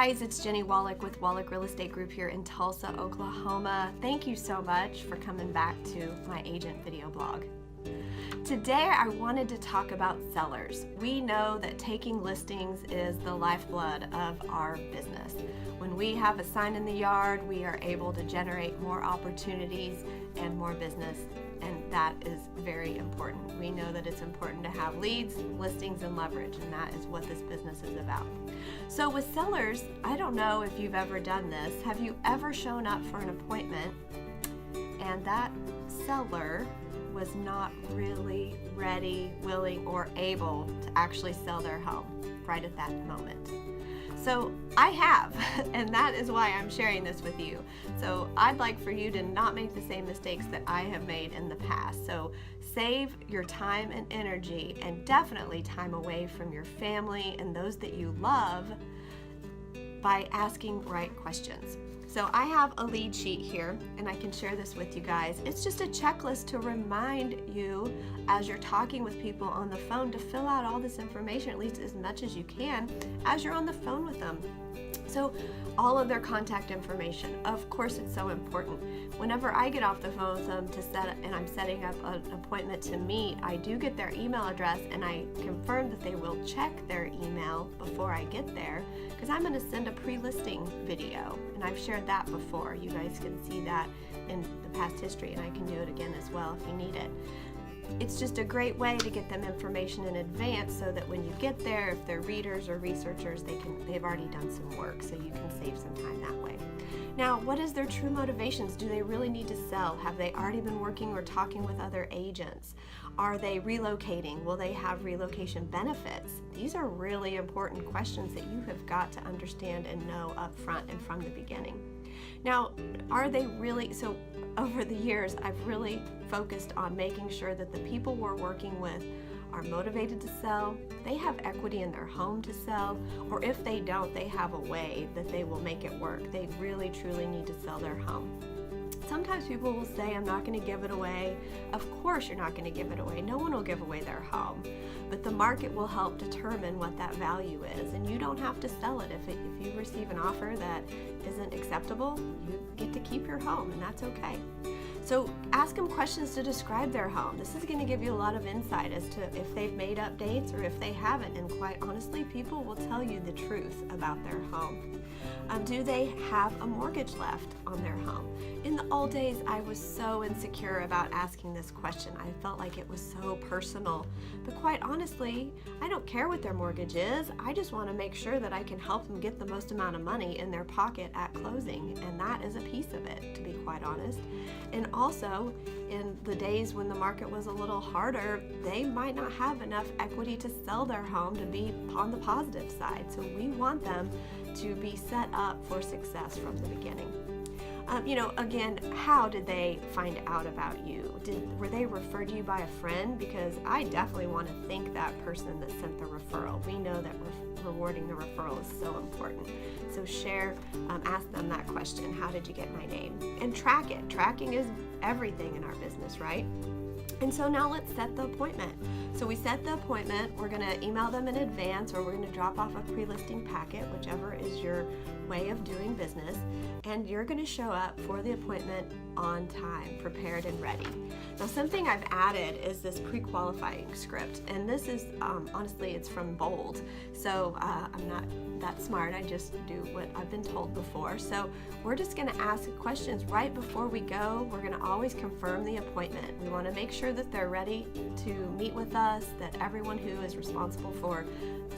guys, it's Jenny Wolek with Wolek Real Estate Group here in Tulsa, Oklahoma. Thank you so much for coming back to my agent video blog. Today I wanted to talk about sellers. We know that taking listings is the lifeblood of our business. When we have a sign in the yard, we are able to generate more opportunities and more business, and that is very important. We know that it's important to have leads, listings, and leverage, and that is what this business is about. So with sellers, I don't know if you've ever done this. Have you ever shown up for an appointment and that seller was not really ready, willing, or able to actually sell their home right at that moment? So I have, and that is why I'm sharing this with you. So I'd like for you to not make the same mistakes that I have made in the past. So save your time and energy, and definitely time away from your family and those that you love by asking right questions. So I have a lead sheet here, and I can share this with you guys. It's just a checklist to remind you as you're talking with people on the phone to fill out all this information, at least as much as you can, as you're on the phone with them. So all of their contact information, of course, it's so important. Whenever I get off the phone with them and I'm setting up an appointment to meet, I do get their email address, and I confirm that they will check their email before I get there, because I'm going to send a pre-listing video, and I've shared that before. You guys can see that in the past history, and I can do it again as well if you need it. It's just a great way to get them information in advance so that when you get there, if they're readers or researchers, they've already done some work, so you can save some time that way. Now, what is their true motivations? Do they really need to sell? Have they already been working or talking with other agents? Are they relocating? Will they have relocation benefits? These are really important questions that you have got to understand and know up front and from the beginning. Now, are they really, so over the years, I've really focused on making sure that the people we're working with are motivated to sell, they have equity in their home to sell, or if they don't, they have a way that they will make it work. They really, truly need to sell their home. Sometimes people will say, I'm not going to give it away. Of course you're not going to give it away. No one will give away their home. But the market will help determine what that value is, and you don't have to sell it. If you receive an offer that isn't acceptable, you get to keep your home, and that's okay. So ask them questions to describe their home. This is going to give you a lot of insight as to if they've made updates or if they haven't, and quite honestly, people will tell you the truth about their home. Do they have a mortgage left on their home? In the old days, I was so insecure about asking this question. I felt like it was so personal. But quite honestly, I don't care what their mortgage is. I just want to make sure that I can help them get the most amount of money in their pocket at closing. And that is a piece of it, to be quite honest. And also, in the days when the market was a little harder, they might not have enough equity to sell their home to be on the positive side. So we want them to be set up for success from the beginning. Again, how did they find out about you? Were they referred to you by a friend? Because I definitely want to thank that person that sent the referral. We know that rewarding the referral is so important. So ask them that question. How did you get my name? And track it. Tracking is everything in our business, right? And so now let's set the appointment. So we set the appointment. We're going to email them in advance, or we're going to drop off a pre-listing packet, whichever is your way of doing business. And you're going to show up for the appointment on time, prepared and ready. Now, something I've added is this pre-qualifying script. And this is, honestly, it's from Bold. So I'm not that smart. I just do what I've been told before. So we're just going to ask questions right before we go. We're going to always confirm the appointment. We want to make sure that they're ready to meet with us, that everyone who is responsible for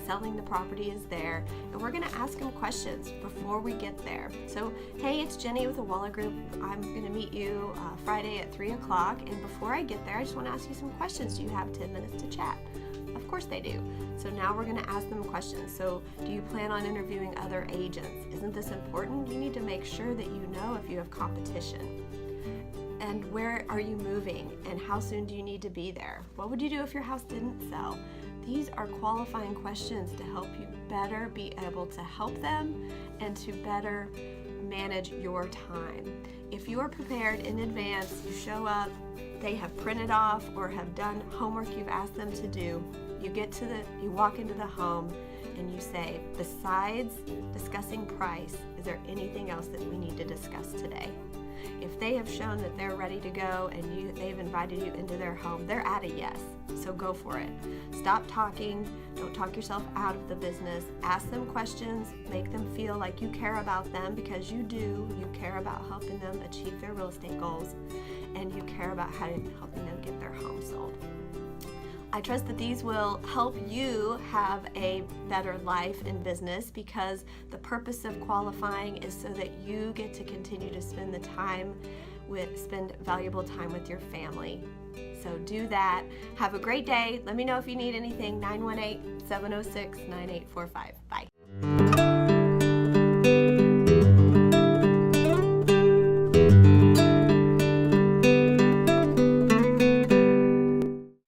selling the property is there, and we're going to ask them questions before we get there. So, hey, it's Jenny with the Wolek Group. I'm going to meet you Friday at 3 o'clock, and before I get there, I just want to ask you some questions. Do you have 10 minutes to chat? Of course they do. So now we're going to ask them questions. So do you plan on interviewing other agents? Isn't this important? You need to make sure that you know if you have competition. And where are you moving? And how soon do you need to be there? What would you do if your house didn't sell? These are qualifying questions to help you better be able to help them and to better manage your time. If you are prepared in advance, you show up, they have printed off or have done homework you've asked them to do. You walk into the home and you say, besides discussing price, is there anything else that we need to discuss today? If they have shown that they're ready to go and they've invited you into their home, they're at a yes. So go for it. Stop talking. Don't talk yourself out of the business. Ask them questions. Make them feel like you care about them, because you do. You care about helping them achieve their real estate goals, and you care about helping them get their home sold. I trust that these will help you have a better life in business, because the purpose of qualifying is so that you get to continue to spend valuable time with your family. So do that. Have a great day. Let me know if you need anything. 918-706-9845.